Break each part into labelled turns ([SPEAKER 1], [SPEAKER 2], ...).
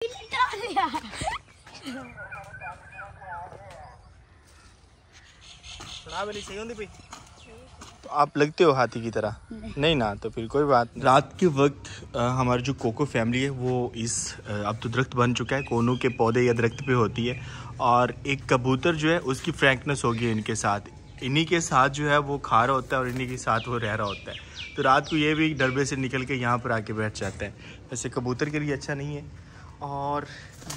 [SPEAKER 1] तो आप लगते हो हाथी की तरह? नहीं ना, तो फिर कोई बात नहीं। रात के वक्त हमारी जो कोको फैमिली है वो इस अब तो दरख्त बन चुका है, कोनों के पौधे या दरख्त पे होती है, और एक कबूतर जो है उसकी फ्रैंकनेस होगी इनके साथ, इन्हीं के साथ जो है वो खा रहा होता है और इन्हीं के साथ वो रह रहा होता है। तो रात को ये भी डरबे से निकल के यहाँ पर आके बैठ जाता है। वैसे कबूतर के लिए अच्छा नहीं है, और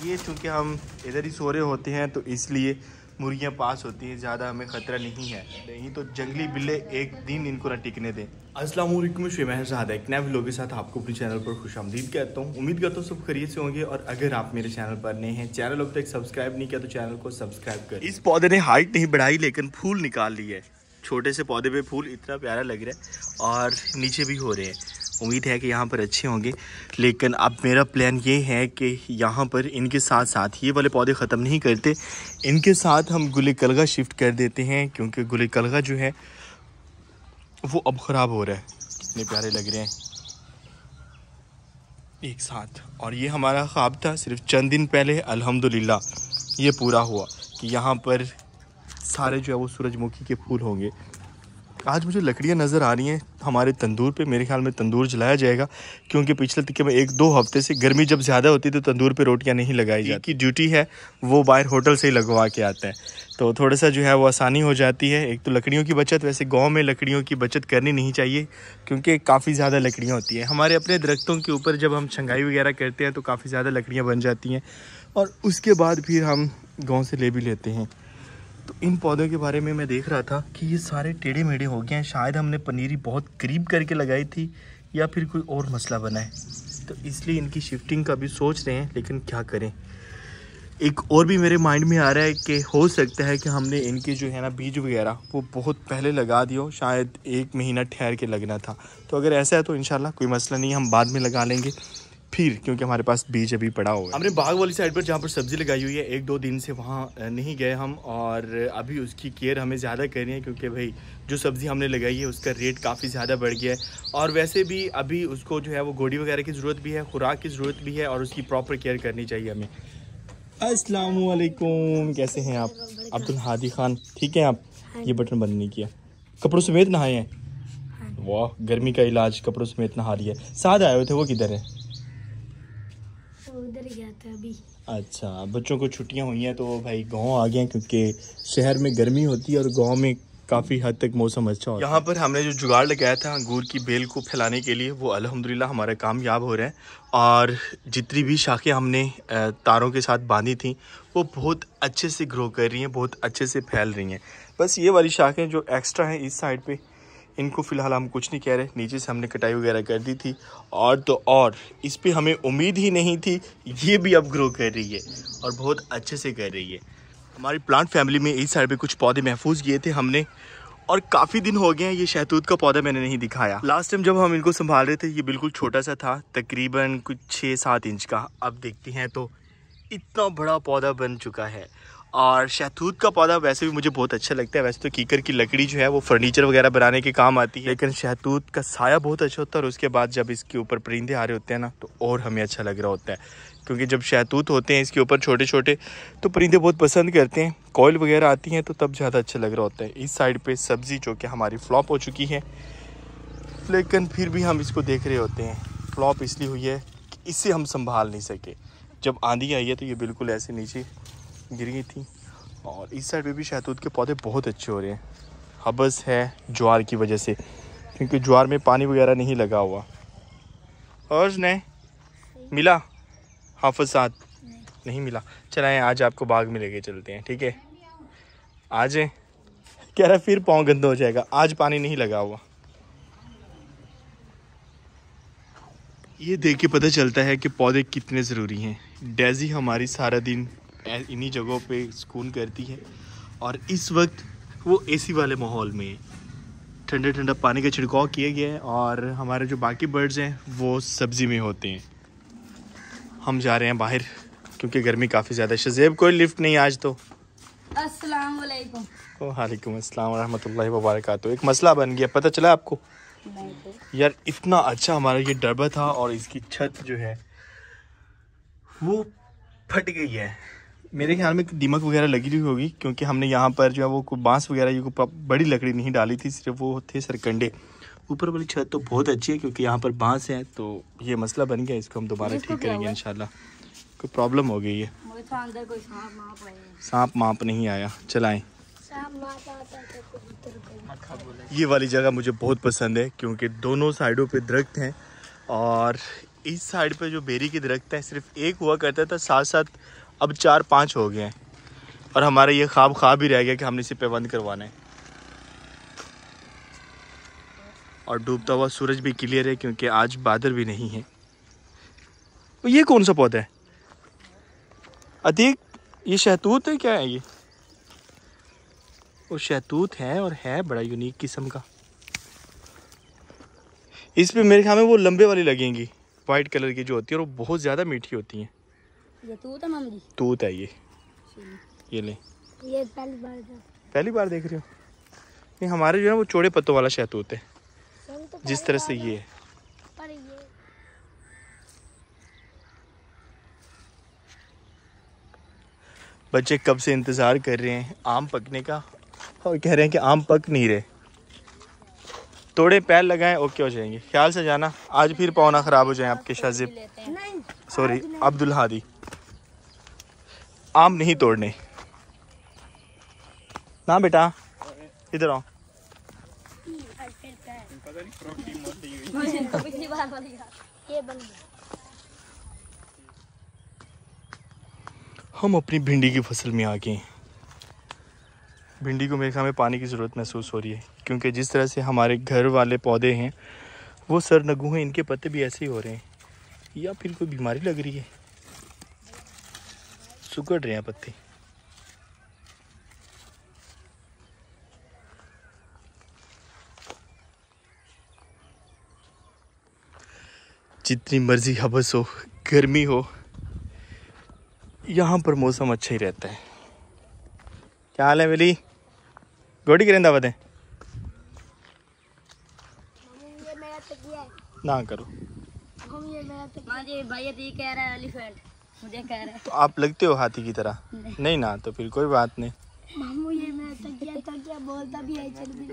[SPEAKER 1] ये चूँकि हम इधर ही सो रहे होते हैं तो इसलिए मुर्गियाँ पास होती हैं, ज़्यादा हमें ख़तरा नहीं है, नहीं तो जंगली बिल्ले एक दिन इनको ना टिकने दें। अस्सलाम वालेकुम, शहजाद एक नए व्लॉग के साथ आपको अपने चैनल पर खुशामदीद कहता हूँ। उम्मीद करता हूँ सब खैरियत से होंगे, और अगर आप मेरे चैनल पर नए हैं, चैनल अब तक सब्सक्राइब नहीं किया तो चैनल को सब्सक्राइब कर। इस पौधे ने हाइट नहीं बढ़ाई लेकिन फूल निकाल लिए है। छोटे से पौधे पे फूल इतना प्यारा लग रहा है, और नीचे भी हो रहे हैं। उम्मीद है कि यहाँ पर अच्छे होंगे, लेकिन अब मेरा प्लान ये है कि यहाँ पर इनके साथ साथ ये वाले पौधे ख़त्म नहीं करते, इनके साथ हम गुल कलगा शिफ्ट कर देते हैं, क्योंकि गुल कलगा जो है वो अब ख़राब हो रहा है। कितने प्यारे लग रहे हैं एक साथ। और ये हमारा ख्वाब था सिर्फ चंद दिन पहले, अल्हम्दुलिल्लाह ये पूरा हुआ कि यहाँ पर सारे जो है वो सूरजमुखी के फूल होंगे। आज मुझे लकड़ियाँ नज़र आ रही हैं हमारे तंदूर पे, मेरे ख्याल में तंदूर जलाया जाएगा, क्योंकि पिछले तकरीबन 1-2 हफ्ते से गर्मी जब ज़्यादा होती है तो तंदूर पे रोटियाँ नहीं लगाई जाती। की ड्यूटी है वो बाहर होटल से ही लगवा के आता है, तो थोड़ा सा जो है वो आसानी हो जाती है। एक तो लकड़ियों की बचत, वैसे गाँव में लकड़ियों की बचत करनी नहीं चाहिए क्योंकि काफ़ी ज़्यादा लकड़ियाँ होती हैं। हमारे अपने दरख्तों के ऊपर जब हम छंगाई वगैरह करते हैं तो काफ़ी ज़्यादा लकड़ियाँ बन जाती हैं, और उसके बाद फिर हम गाँव से ले भी लेते हैं। तो इन पौधों के बारे में मैं देख रहा था कि ये सारे टेढ़े मेढ़े हो गए हैं, शायद हमने पनीरी बहुत करीब करके लगाई थी या फिर कोई और मसला बना है, तो इसलिए इनकी शिफ्टिंग का भी सोच रहे हैं, लेकिन क्या करें। एक और भी मेरे माइंड में आ रहा है कि हो सकता है कि हमने इनके जो है ना बीज वगैरह वो बहुत पहले लगा दिया हो, शायद 1 महीना ठहर के लगना था। तो अगर ऐसा है तो इंशाल्लाह कोई मसला नहीं, हम बाद में लगा लेंगे फिर, क्योंकि हमारे पास बीज अभी पड़ा हुआ है। हमने बाग वाली साइड पर जहाँ पर सब्ज़ी लगाई हुई है 1-2 दिन से वहाँ नहीं गए हम, और अभी उसकी केयर हमें ज़्यादा करनी है, क्योंकि भाई जो सब्ज़ी हमने लगाई है उसका रेट काफ़ी ज़्यादा बढ़ गया है, और वैसे भी अभी उसको जो है वो गोडी वगैरह की ज़रूरत भी है, खुराक की ज़रूरत भी है, और उसकी प्रॉपर केयर करनी चाहिए हमें। अस्सलाम वालेकुम, कैसे हैं आप? अब्दुल हादी खान, ठीक है आप? ये बटन बंद नहीं किया। कपड़ों समेत नहाए हैं? वाह, गर्मी का इलाज कपड़ों समेत नहा लिया। साथ आए हुए थे, वो किधर है?
[SPEAKER 2] उधर गया था अभी।
[SPEAKER 1] अच्छा, बच्चों को छुट्टियां हुई हैं तो भाई गांव आ गए हैं, क्योंकि शहर में गर्मी होती है और गांव में काफ़ी हद तक मौसम अच्छा होता है। यहाँ पर हमने जो जुगाड़ लगाया था अंगूर की बेल को फैलाने के लिए, वो अल्हम्दुलिल्लाह हमारा कामयाब हो रहा है, और जितनी भी शाखें हमने तारों के साथ बांधी थी वो बहुत अच्छे से ग्रो कर रही हैं, बहुत अच्छे से फैल रही हैं। बस ये वाली शाखें जो एक्स्ट्रा हैं इस साइड पर, इनको फ़िलहाल हम कुछ नहीं कह रहे, नीचे से हमने कटाई वगैरह कर दी थी, और तो और इस पे हमें उम्मीद ही नहीं थी, ये भी अब ग्रो कर रही है और बहुत अच्छे से कर रही है। हमारी प्लांट फैमिली में इस साइड पे कुछ पौधे महफूज किए थे हमने, और काफ़ी दिन हो गए हैं ये शहतूत का पौधा मैंने नहीं दिखाया। लास्ट टाइम जब हम इनको संभाल रहे थे ये बिल्कुल छोटा सा था, तकरीबन कुछ 6-7 इंच का। अब देखते हैं तो इतना बड़ा पौधा बन चुका है। और शहतूत का पौधा वैसे भी मुझे बहुत अच्छा लगता है। वैसे तो कीकर की लकड़ी जो है वो फर्नीचर वगैरह बनाने के काम आती है, लेकिन शहतूत का साया बहुत अच्छा होता है, और उसके बाद जब इसके ऊपर परिंदे आ रहे होते हैं ना तो और हमें अच्छा लग रहा होता है, क्योंकि जब शहतूत होते हैं इसके ऊपर छोटे छोटे तो परिंदे बहुत पसंद करते हैं। कोयल वगैरह आती हैं तो तब ज़्यादा अच्छा लग रहा होता है। इस साइड पर सब्ज़ी जो कि हमारी फ्लॉप हो चुकी है, लेकिन फिर भी हम इसको देख रहे होते हैं। फ्लॉप इसलिए हुई है कि इसे हम संभाल नहीं सके। जब आंधी आई है तो ये बिल्कुल ऐसे नीचे गिर गई थी। और इस साइड पे भी शहतूत के पौधे बहुत अच्छे हो रहे हैं। हबस है ज्वार की वजह से, क्योंकि ज्वार में पानी वगैरह नहीं लगा हुआ। और ने मिला हाफिज साथ नहीं मिला। चलाएं आज आपको बाग में लेके चलते हैं, ठीक है? आज कह रहा फिर पाँव गंदा हो जाएगा, आज पानी नहीं लगा हुआ। ये देख के पता चलता है कि पौधे कितने ज़रूरी हैं। डेज़ी हमारी सारा दिन इन्हीं जगहों पे सुकून करती है, और इस वक्त वो एसी वाले माहौल में ठंडा ठंडा पानी का छिड़काव किया गया है, और हमारे जो बाकी बर्ड्स हैं वो सब्ज़ी में होते हैं। हम जा रहे हैं बाहर क्योंकि गर्मी काफ़ी ज़्यादा। शज़ेब कोई लिफ्ट नहीं आज तो।
[SPEAKER 2] अस्सलाम वालेकुम।
[SPEAKER 1] वालेकुम अस्सलाम रहमतुल्लाहि व बरकातुहू। एक मसला बन गया, पता चला आपको?
[SPEAKER 2] नहीं तो।
[SPEAKER 1] यार इतना अच्छा हमारा ये डरबा था, और इसकी छत जो है वो फट गई है। मेरे ख्याल में दीमक वगैरह लगी हुई होगी, क्योंकि हमने यहाँ पर जो है वो बांस वगैरह ये बड़ी लकड़ी नहीं डाली थी, सिर्फ वो थे सरकंडे। ऊपर वाली छत तो बहुत अच्छी है क्योंकि यहाँ पर बांस है, तो ये मसला बन गया, इसको हम दोबारा ठीक करेंगे इंशाल्लाह। कोई प्रॉब्लम हो गई है,
[SPEAKER 2] अंदर कोई
[SPEAKER 1] सांप माप नहीं आया। चलाएं। ये वाली जगह मुझे बहुत पसंद है क्योंकि दोनों साइडों पे दरख्त हैं, और इस साइड पे जो बेरी के दरख्त हैं सिर्फ एक हुआ करता था, साथ साथ अब 4-5 हो गए हैं, और हमारा ये ख्वाब ही रह गया कि हमने इसे पैबंद करवाना है। और डूबता हुआ सूरज भी क्लियर है क्योंकि आज बादल भी नहीं है। ये कौन सा पौधा है अतीक? ये शहतूत है क्या है? ये वो शहतूत है, और है बड़ा यूनिक किस्म का। इस पे मेरे ख्याल में वो लंबे वाली लगेंगी, वाइट कलर की जो होती है, और वो बहुत ज़्यादा मीठी होती हैं।
[SPEAKER 2] ये तूत है मम्मी?
[SPEAKER 1] तूत है ये ले।
[SPEAKER 2] ये
[SPEAKER 1] पहली बार देख रहे हो? ये हमारे जो है वो चौड़े पत्तों वाला शहतूत है, जिस तरह से ये है। बच्चे कब से इंतज़ार कर रहे हैं आम पकने का, और कह रहे हैं कि आम पक नहीं रहे। थोड़े पैर लगाएं ओके हो जाएंगे। ख्याल से जाना, आज फिर पाँव ना ख़राब हो जाए आपके। शाजिब सॉरी अब्दुल हादी, आम नहीं तोड़ने ना बेटा, इधर आओ। हम अपनी भिंडी की फसल में आ गए। भिंडी को मेरे ख्याल में पानी की ज़रूरत महसूस हो रही है, क्योंकि जिस तरह से हमारे घर वाले पौधे हैं वो सरनगू हैं, इनके पत्ते भी ऐसे ही हो रहे हैं, या फिर कोई बीमारी लग रही है, सुकड़ रहे हैं पत्ते। जितनी मर्जी हवस हो, गर्मी हो, यहाँ पर मौसम अच्छा ही रहता है। क्या हाल है वेली? गोडी करें दावत है ना करो।
[SPEAKER 2] भाई कह रहा है एलिफेंट, मुझे कह रहा है।
[SPEAKER 1] तो आप लगते हो हाथी की तरह? नहीं ना, तो फिर कोई बात नहीं।
[SPEAKER 2] मामू ये मेरा तकिया बोलता भी है, चल भी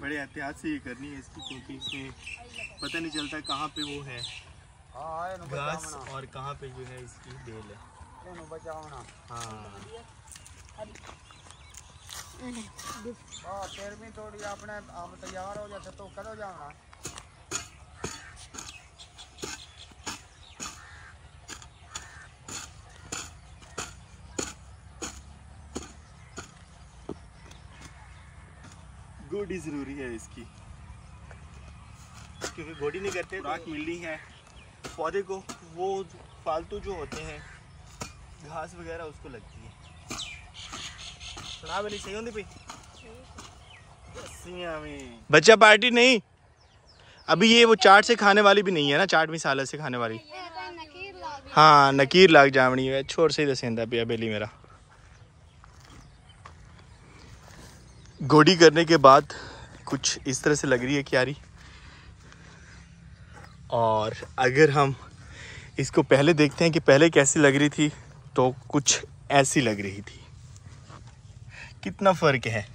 [SPEAKER 1] बड़े एहतियात से ये करनी है इसकी, क्योंकि इसमें पता नहीं चलता कहाँ पे वो है घास और कहाँ पे जो है इसकी बेल है। हाँ
[SPEAKER 3] थोड़ी अपने आप तैयार हो जाते तो करो जाना।
[SPEAKER 1] गोडी ज़रूरी है इसकी, क्योंकि गोडी नहीं करते राख मिलनी है पौधे को, वो फालतू जो होते हैं घास वगैरह उसको लगती है। सुना वाली सही होती बच्चा पार्टी नहीं अभी, ये वो चाट से खाने वाली भी नहीं है ना, चाट मिसाला से खाने वाली। हाँ नकीर लाग जावनी है, छोर से ही दसेंदा पिया बेली मेरा। गोडी करने के बाद कुछ इस तरह से लग रही है क्यारी, और अगर हम इसको पहले देखते हैं कि पहले कैसी लग रही थी, तो कुछ ऐसी लग रही थी। कितना फ़र्क है।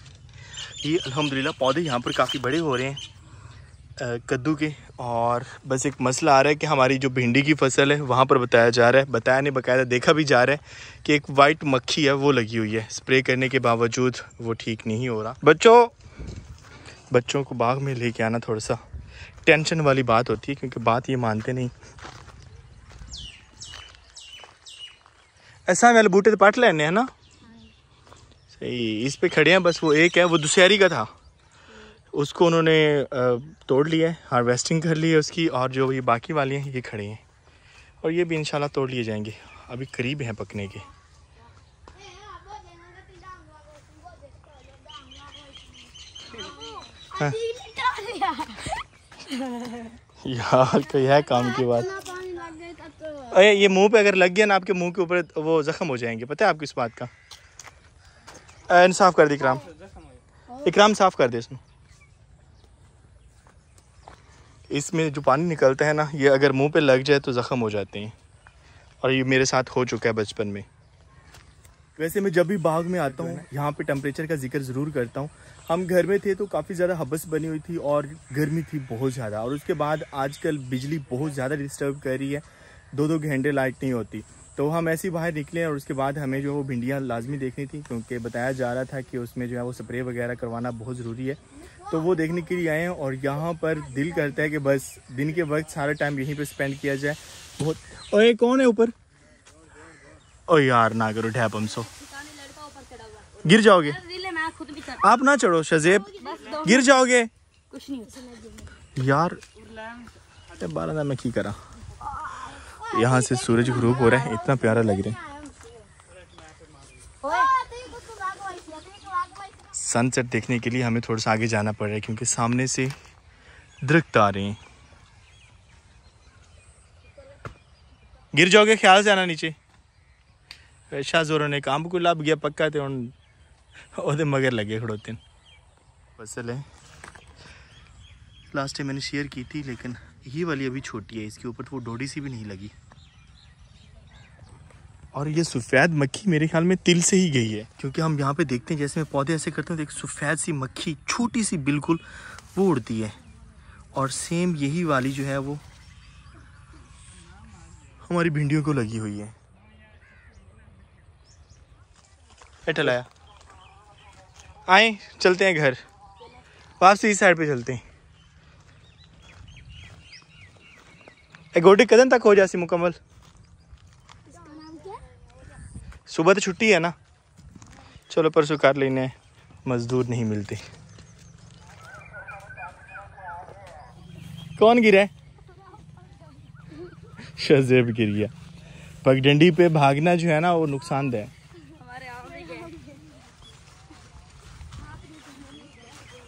[SPEAKER 1] ये अल्हम्दुलिल्लाह पौधे यहाँ पर काफ़ी बड़े हो रहे हैं कद्दू के, और बस एक मसला आ रहा है कि हमारी जो भिंडी की फसल है वहाँ पर बताया जा रहा है, बताया नहीं बाकायदा देखा भी जा रहा है कि एक वाइट मक्खी है वो लगी हुई है। स्प्रे करने के बावजूद वो ठीक नहीं हो रहा। बच्चों को बाग में लेके आना थोड़ा सा टेंशन वाली बात होती है, क्योंकि बात ये मानते नहीं। ऐसा वाले बूटे तो पाट लेने है ना, सही इस पे खड़े हैं। बस वो एक है, वो दुशहरी का था, उसको उन्होंने तोड़ लिया है, हार्वेस्टिंग कर ली है उसकी, और जो ये बाकी वाली हैं ये खड़े हैं, और ये भी इंशाल्लाह तोड़ लिए जाएंगे, अभी करीब हैं पकने के। हाँ। यार कोई है काम की बात। अरे ये मुंह पे अगर लग गया ना, आपके मुंह के ऊपर वो जख्म हो जाएंगे, पता है आपको इस बात का? साफ कर दे इकराम, इकराम साफ कर दे इसमें। इसमें जो पानी निकलता है ना, ये अगर मुंह पे लग जाए तो ज़ख़म हो जाते हैं, और ये मेरे साथ हो चुका है बचपन में। वैसे मैं जब भी बाग में आता हूँ यहाँ पे टेम्परेचर का जिक्र ज़रूर करता हूँ। हम घर में थे तो काफ़ी ज़्यादा हबस बनी हुई थी और गर्मी थी बहुत ज़्यादा, और उसके बाद आजकल बिजली बहुत ज़्यादा डिस्टर्ब कर रही है, 2-2 घंटे लाइट नहीं होती। तो हम ऐसे ही बाहर निकले और उसके बाद हमें जो वो भिंडियाँ लाजमी देखनी थी, क्योंकि बताया जा रहा था कि उसमें जो है वो स्प्रे वगैरह करवाना बहुत ज़रूरी है। तो वो देखने के लिए आए हैं, और यहाँ पर दिल करता है कि बस दिन के वक्त सारा टाइम यहीं पे स्पेंड किया जाए। बहुत ओए कौन है ऊपर? ओ यार ना करो ढैप, हम सो गिर जाओगे। आप ना चढ़ो शजेब, गिर जाओगे।
[SPEAKER 2] कुछ नहीं
[SPEAKER 1] यार बारह मैं की करा। यहाँ से सूरज ग्रूप हो रहा है, इतना प्यारा लग रहा है। सनसेट देखने के लिए हमें थोड़ा सा आगे जाना पड़ रहा है, क्योंकि सामने से दरख्त आ रहे हैं। गिर जाओगे, ख्याल से आना नीचे। शाह जोरों ने काम को लाभ गया पक्का थे और मगर लगे खड़ोते फसल है। लास्ट टाइम मैंने शेयर की थी, लेकिन ये वाली अभी छोटी है, इसके ऊपर तो वो डोडी सी भी नहीं लगी। और ये सफ़ेद मक्खी मेरे ख्याल में तिल से ही गई है, क्योंकि हम यहाँ पे देखते हैं जैसे मैं पौधे ऐसे करते हैं तो एक सफ़ेद सी मक्खी छोटी सी बिल्कुल वो उड़ती है, और सेम यही वाली जो है वो हमारी भिंडियों को लगी हुई है। ठलाया आए, चलते हैं घर वापस, इस साइड पे चलते हैं। गोटी कदम तक हो जासी मुकम्मल। सुबह तो छुट्टी है ना, चलो परसों कर लेने, मजदूर नहीं मिलते। कौन गिरा है? शजेब गिर गया। पगडंडी पे भागना जो है ना वो नुकसानदेह है।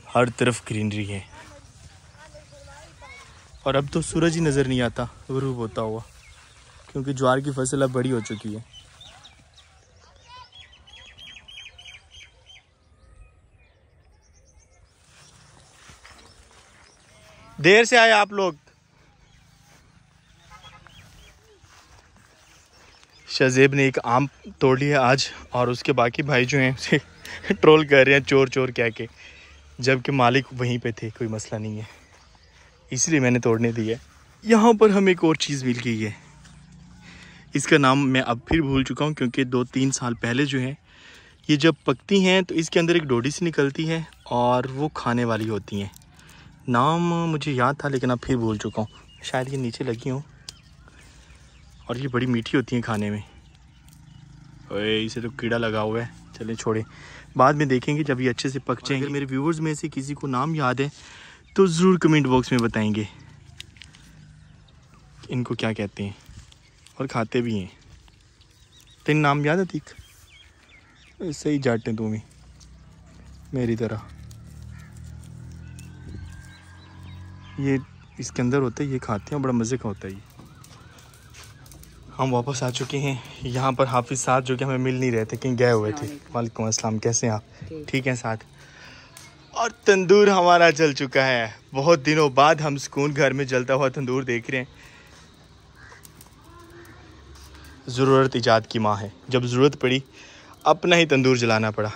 [SPEAKER 1] हर तरफ ग्रीनरी है, और अब तो सूरज ही नज़र नहीं आता गुरूब होता हुआ, क्योंकि ज्वार की फसल अब बड़ी हो चुकी है। देर से आए आप लोग। शजेब ने एक आम तोड़ लिया आज, और उसके बाकी भाई जो हैं उसे ट्रोल कर रहे हैं चोर चोर कह के, जबकि मालिक वहीं पे थे, कोई मसला नहीं है, इसलिए मैंने तोड़ने दिया। यहाँ पर हमें एक और चीज़ मिल गई है, इसका नाम मैं अब फिर भूल चुका हूँ, क्योंकि 2-3 साल पहले जो है ये जब पकती हैं तो इसके अंदर एक डोडी सी निकलती है, और वो खाने वाली होती हैं। नाम मुझे याद था लेकिन अब फिर भूल चुका हूँ, शायद ये नीचे लगी हूँ, और ये बड़ी मीठी होती हैं खाने में। ओए इसे तो कीड़ा लगा हुआ है, चलें छोड़े, बाद में देखेंगे जब ये अच्छे से पक जाएंगे। मेरे व्यूवर्स में से किसी को नाम याद है तो ज़रूर कमेंट बॉक्स में बताएंगे इनको क्या कहते हैं, और खाते भी हैं। तेन नाम याद है तीक? सही जाटे तुम ही मेरी तरह। ये इसके अंदर होता है, ये खाते हैं, बड़ा मज़े का होता है ये। हम वापस आ चुके हैं यहाँ पर। हाफिज़ साथ जो कि हमें मिल नहीं रहे थे, कहीं गए हुए थे। वालेकुम अस्सलाम, कैसे हैं आप? ठीक हैं साथ। और तंदूर हमारा जल चुका है, बहुत दिनों बाद हम सुकून घर में जलता हुआ तंदूर देख रहे हैं। ज़रूरत ईजाद की माँ है, जब ज़रूरत पड़ी अपना ही तंदूर जलाना पड़ा।